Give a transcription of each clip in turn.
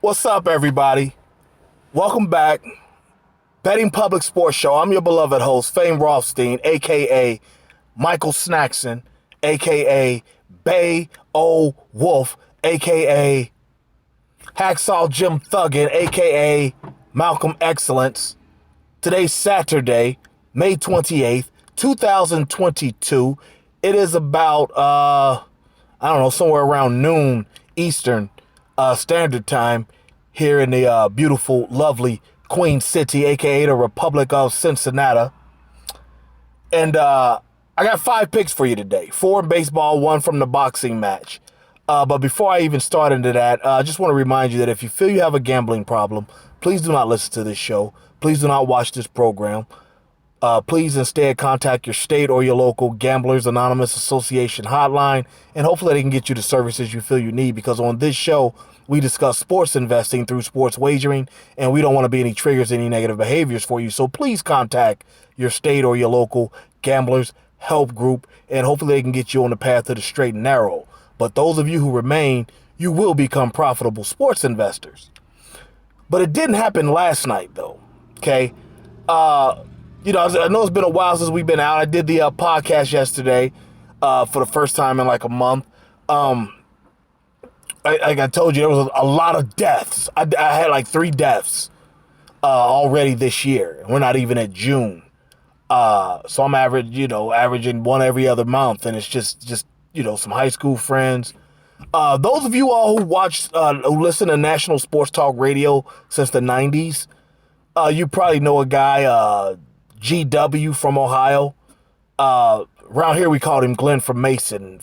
What's up, everybody? Welcome back. Betting Public Sports Show. I'm your beloved host, Fame Rothstein, a.k.a. Michael Snackson, a.k.a. Bay O Wolf, a.k.a. Hacksaw Jim Thuggin, a.k.a. Malcolm Excellence. Today's Saturday, May 28th, 2022. It is about, somewhere around noon Eastern Standard Time here in the beautiful, lovely Queen City, aka the Republic of Cincinnati. And I got 5 picks for you today. 4 in baseball, 1 from the boxing match. But before I even start into that, I just want to remind you that if you feel you have a gambling problem, please do not listen to this show. Please do not watch this program. Please instead contact your state or your local Gamblers Anonymous Association hotline, and hopefully they can get you the services you feel you need, because on this show, we discuss sports investing through sports wagering, and we don't want to be any triggers, any negative behaviors for you. So please contact your state or your local Gamblers Help Group, and hopefully they can get you on the path to the straight and narrow. But those of you who remain, you will become profitable sports investors. But it didn't happen last night, though, okay? I know it's been a while since we've been out. I did the podcast yesterday for the first time in like a month. Like I told you, there was a lot of deaths. I had like 3 deaths already this year. We're not even at June. So I'm averaging one every other month, and it's just some high school friends. Those of you all who listen to national sports talk radio since the 90s, you probably know a guy, GW from Ohio. Around here we called him Glenn from Mason,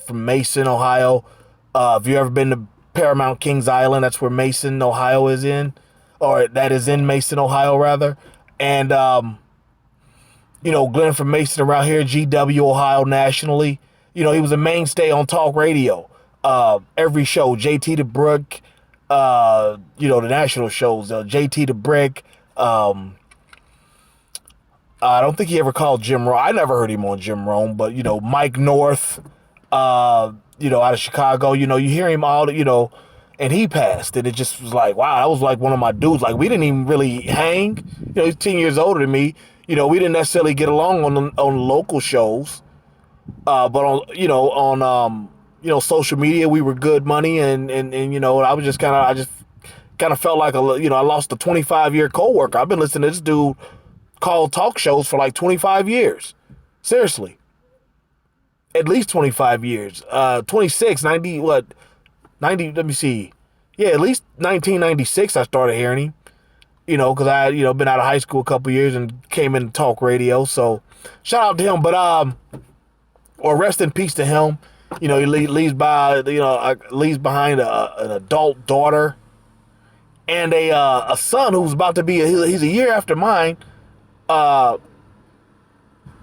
Ohio. Have you ever been to Paramount Kings Island? That's where Mason, Ohio is in, or that is in Mason, Ohio, rather. And, Glenn from Mason around here, GW, Ohio, nationally. He was a mainstay on talk radio. Every show, JT the Brick, the national shows, JT the Brick. I don't think he ever called Jim Rome. I never heard him on Jim Rome, but, Mike North, out of Chicago, you hear him all, and he passed. And it just was like, wow, that was like one of my dudes. Like, we didn't even really hang. He's 10 years older than me. We didn't necessarily get along on local shows. But on social media, we were good money, and I just kind of felt like I lost a 25-year coworker. I've been listening to this dude call talk shows for like 25 years. Seriously. At least 25 years. 26, 90, what? 90, let me see. Yeah, at least 1996 I started hearing him. Because I had, been out of high school a couple years and came into talk radio. So shout out to him. But, or rest in peace to him. He leaves behind an adult daughter and a son who's about to be, he's a year after mine.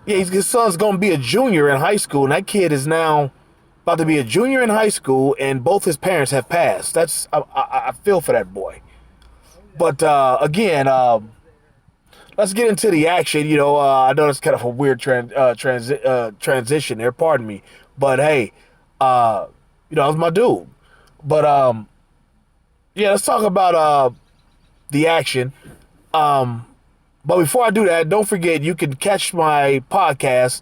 His son's going to be a junior in high school, and that kid is now about to be a junior in high school, and both his parents have passed. I feel for that boy. But again, let's get into the action. I know it's kind of a weird transition there. Pardon me, but hey, that was my dude. But let's talk about the action. But before I do that, don't forget you can catch my podcast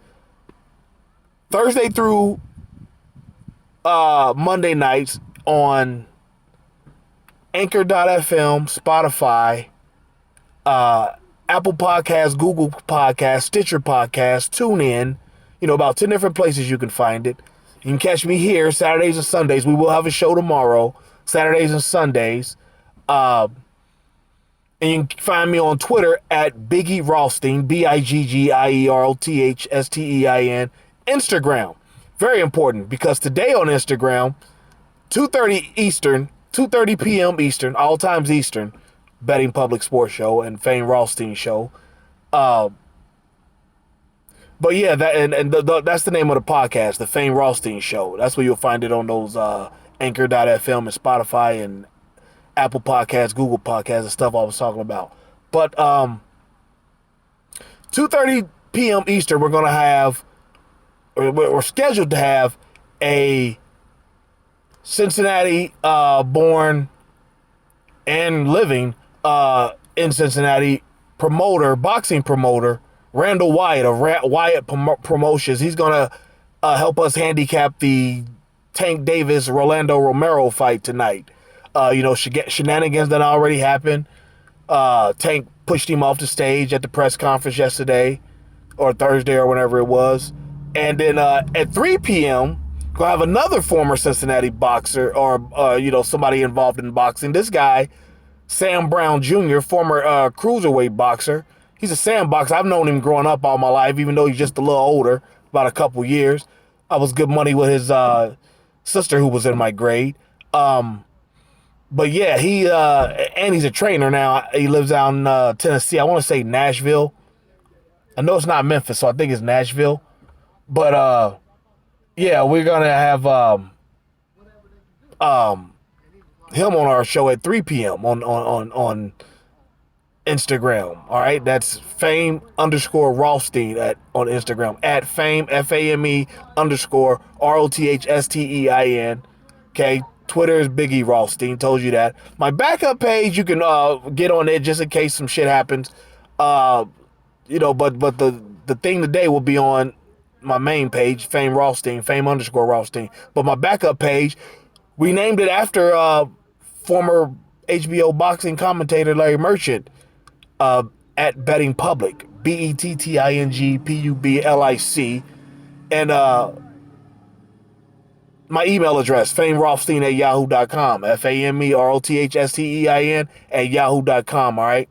Thursday through Monday nights on Anchor.fm, Spotify, Apple Podcasts, Google Podcasts, Stitcher Podcasts, TuneIn. About 10 different places you can find it. You can catch me here Saturdays and Sundays. We will have a show tomorrow, Saturdays and Sundays. And you can find me on Twitter at Biggie Rothstein, BIGGIEROTHSTEIN. Instagram, very important, because today on Instagram, 2:30 Eastern, 2:30 p.m. Eastern, all times Eastern, Betting Public Sports Show and Fame Rothstein Show. But yeah, that's the name of the podcast, the Fame Rothstein Show. That's where you'll find it on those Anchor.fm and Spotify and Apple Podcasts, Google Podcasts, and stuff I was talking about. But 2:30 p.m. Eastern, we're scheduled to have a Cincinnati born and living in Cincinnati, boxing promoter, Randall Wyatt of Wyatt Promotions. He's going to help us handicap the Tank Davis Rolando Romero fight tonight. Shenanigans that already happened. Tank pushed him off the stage at the press conference yesterday or Thursday or whenever it was. And then at 3 p.m., we'll have another former Cincinnati boxer or, somebody involved in boxing. This guy, Sam Brown Jr., former cruiserweight boxer. He's a Sam boxer. I've known him growing up all my life, even though he's just a little older, about a couple years. I was good money with his sister who was in my grade. But yeah, and he's a trainer now. He lives out in Tennessee. I want to say Nashville. I know it's not Memphis, so I think it's Nashville. But yeah, we're gonna have him on our show at 3 p.m. on Instagram. All right, that's fame_Rothstein on Instagram at fame FAME_ROTHSTEIN. Okay, Twitter is Biggie Rothstein. Told you that. My backup page, you can get on it just in case some shit happens. But the thing today will be on my main page, Fame Rothstein, fame_Rothstein. But my backup page, we named it after former HBO boxing commentator Larry Merchant, at Betting Public, BETTINGPUBLIC. And my email address, famerothstein@yahoo.com, FAMEROTHSTEIN @yahoo.com, all right?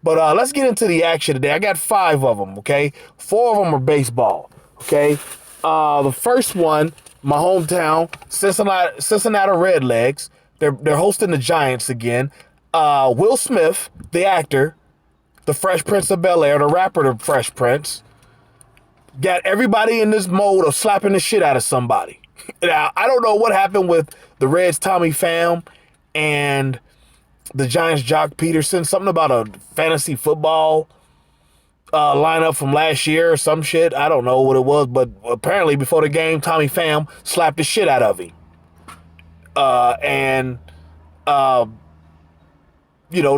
But let's get into the action today. I got 5 of them, okay? 4 of them are baseball, okay? The first one, my hometown, Cincinnati Redlegs. They're hosting the Giants again. Will Smith, the actor, the Fresh Prince of Bel-Air, the rapper, the Fresh Prince, got everybody in this mode of slapping the shit out of somebody. Now, I don't know what happened with the Reds' Tommy Pham and the Giants' Jock Peterson. Something about a fantasy football lineup from last year or some shit. I don't know what it was, but apparently before the game, Tommy Pham slapped the shit out of him. The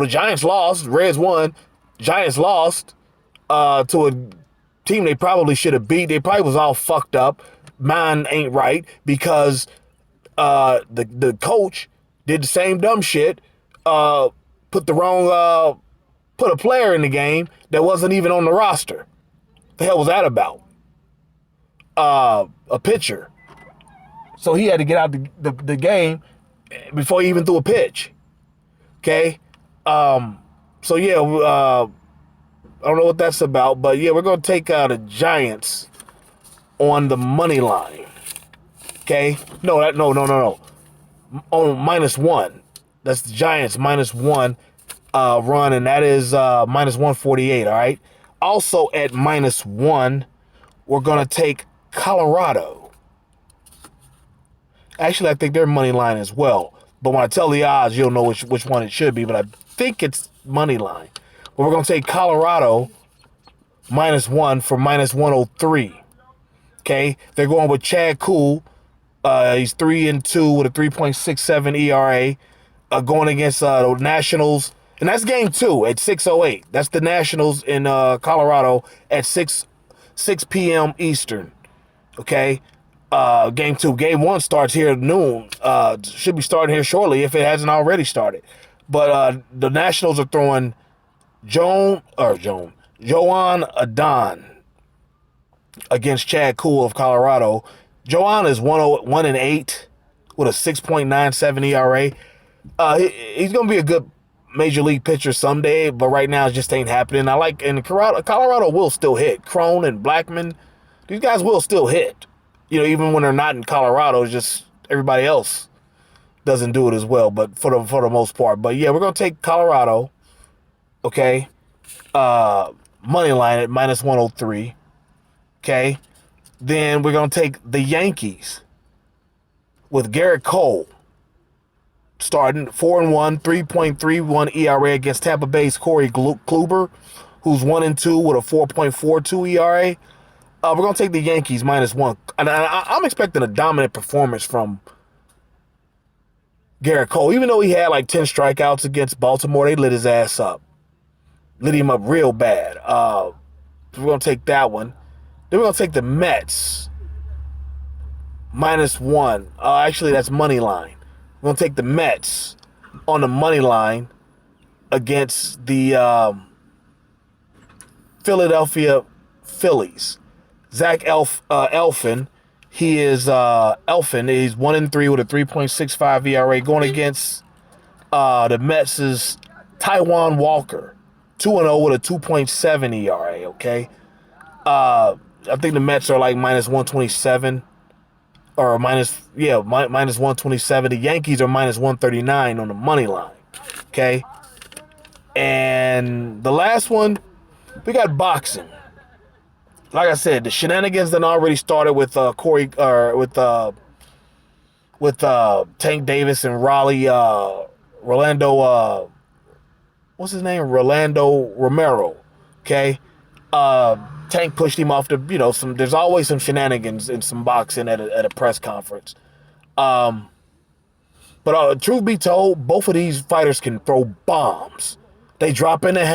Giants lost. Reds won. Giants lost to a team they probably should have beat. They probably was all fucked up. Mine ain't right because the coach did the same dumb shit. Put a player in the game that wasn't even on the roster. The hell was that about? A pitcher. So he had to get out the game before he even threw a pitch. Okay? So yeah, I don't know what that's about, but yeah, we're going to take the Giants on the money line. Okay? No. On -1. That's the Giants -1 run, and that is -148, all right? Also at -1, we're going to take Colorado. Actually, I think they're money line as well. But when I tell the odds, you'll know which one it should be, but I think it's money line. But we're going to take Colorado -1 for -103. Okay? They're going with Chad Kuhl. He's 3-2 with a 3.67 ERA. Going against the Nationals. And that's game 2 at 6:08. That's the Nationals in Colorado at 6 p.m. Eastern. Okay? Game 2. Game 1 starts here at noon. Should be starting here shortly if it hasn't already started. But the Nationals are throwing Joan Adon against Chad Kuhl of Colorado. Joan is 1-8 with a 6.97 ERA. He's going to be a good major league pitcher someday, but right now it just ain't happening. And Colorado will still hit. Crone and Blackman, these guys will still hit. Even when they're not in Colorado, it's just everybody else doesn't do it as well, but for the most part. But yeah, we're going to take Colorado, okay? Money line at -103, okay? Then we're going to take the Yankees with Garrett Cole starting 4-1, 3.31 ERA against Tampa Bay's Corey Kluber, who's 1-2 with a 4.42 ERA. We're going to take the Yankees -1. And I'm expecting a dominant performance from Garrett Cole, even though he had like 10 strikeouts against Baltimore, they lit his ass up. Lit him up real bad. We're going to take that one. Then we're going to take the Mets. -1. Actually, that's money line. We're going to take the Mets on the money line against the Philadelphia Phillies. Zach Elfin. He is Elfin. He's 1-3 with a 3.65 ERA going against the Mets' Taijuan Walker, 2-0 with a 2.7 ERA. Okay, I think the Mets are like -127 or -127. The Yankees are -139 on the money line. Okay, and the last one we got boxing. Like I said, the shenanigans that already started with Tank Davis and Rolando, what's his name? Rolando Romero. Okay, Tank pushed him off the, there's always some shenanigans in some boxing at a press conference. But truth be told, both of these fighters can throw bombs. They drop in the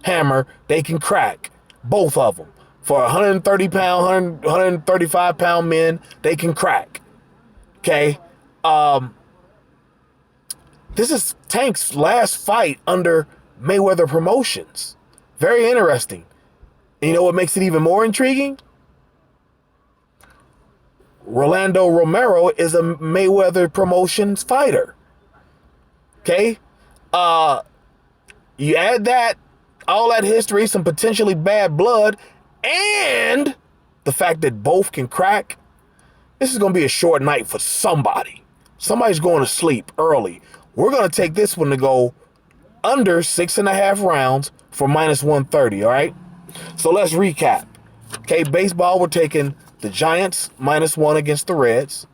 hammer, they can crack. Both of them. For 130-pound, 135-pound men, they can crack. Okay? This is Tank's last fight under Mayweather Promotions. Very interesting. And you know what makes it even more intriguing? Rolando Romero is a Mayweather Promotions fighter. Okay? You add that, all that history, some potentially bad blood, and the fact that both can crack. This is going to be a short night for somebody. Somebody's going to sleep early. We're going to take this one to go under 6.5 rounds for -130, all right? So let's recap. Okay, baseball, we're taking the Giants -1 against the Reds.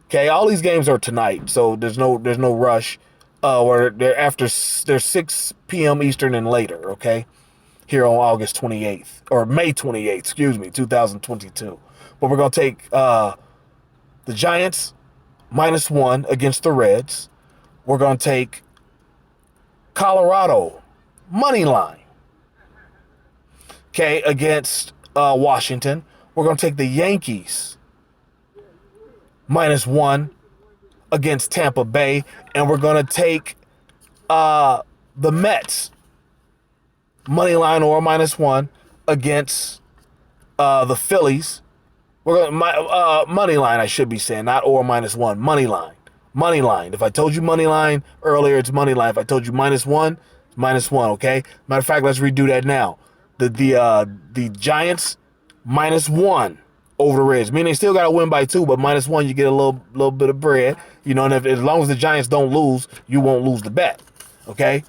Okay, all these games are tonight, so there's no rush. Or they're 6 p.m. Eastern and later, okay? Here on August 28th, or May 28th, 2022. But we're going to take the Giants -1 against the Reds. We're going to take Colorado money line, okay, against Washington. We're going to take the Yankees -1 against Tampa Bay. And we're going to take the Mets money line or -1 against the Phillies. We're going money line, I should be saying, not or -1. Money line. Money line. If I told you money line earlier, it's money line. If I told you -1, it's -1, okay? Matter of fact, let's redo that now. The Giants -1 over the Reds. I mean, they still got to win by 2, but -1, you get a little bit of bread. And as long as the Giants don't lose, you won't lose the bet, okay?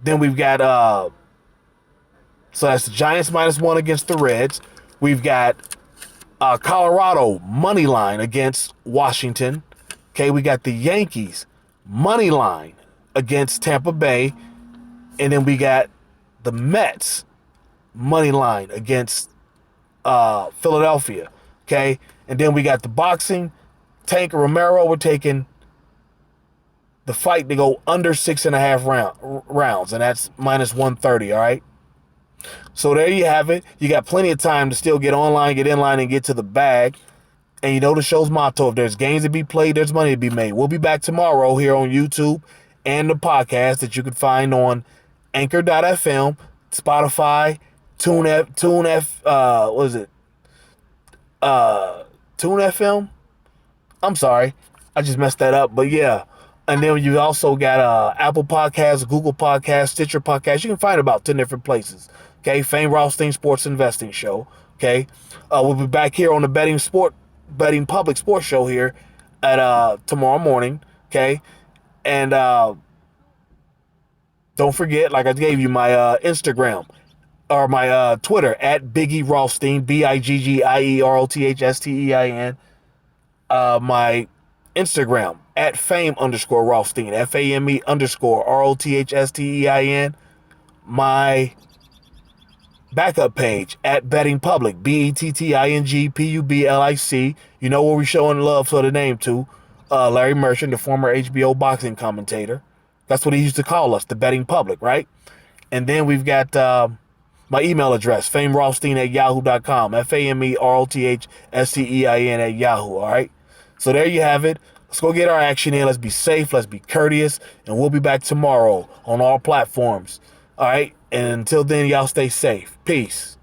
Then we've got, so that's the Giants -1 against the Reds. We've got Colorado money line against Washington. Okay, we got the Yankees money line against Tampa Bay. And then we got the Mets money line against Philadelphia. Okay, and then we got the boxing. Tank Romero, we're taking the fight to go under 6.5 rounds, and that's -130, all right? So there you have it. You got plenty of time to still get online, get in line, and get to the bag. And you know the show's motto, if there's games to be played, there's money to be made. We'll be back tomorrow here on YouTube and the podcast that you can find on Anchor.fm, Spotify, Tune FM? I'm sorry. I just messed that up, but yeah. And then you also got Apple Podcasts, Google Podcasts, Stitcher Podcasts. You can find about 10 different places. Okay, Fame Rothstein Sports Investing Show. Okay, we'll be back here on the Betting Public Sports Show here at tomorrow morning. Okay, and don't forget, like I gave you my Instagram or my Twitter at Biggie Rothstein, BIGGIEROTHSTEIN. My Instagram at Fame_Rothstein, FAME_ROTHSTEIN. My backup page at Betting Public, BETTINGPUBLIC. You know where we're showing love for the name to. Larry Merchant, the former HBO boxing commentator. That's what he used to call us, the betting public, right? And then we've got my email address, famerothstein@yahoo.com, FAMEROTHSTEIN at Yahoo, all right? So there you have it. Let's go get our action in. Let's be safe. Let's be courteous. And we'll be back tomorrow on all platforms, all right? And until then, y'all stay safe. Peace.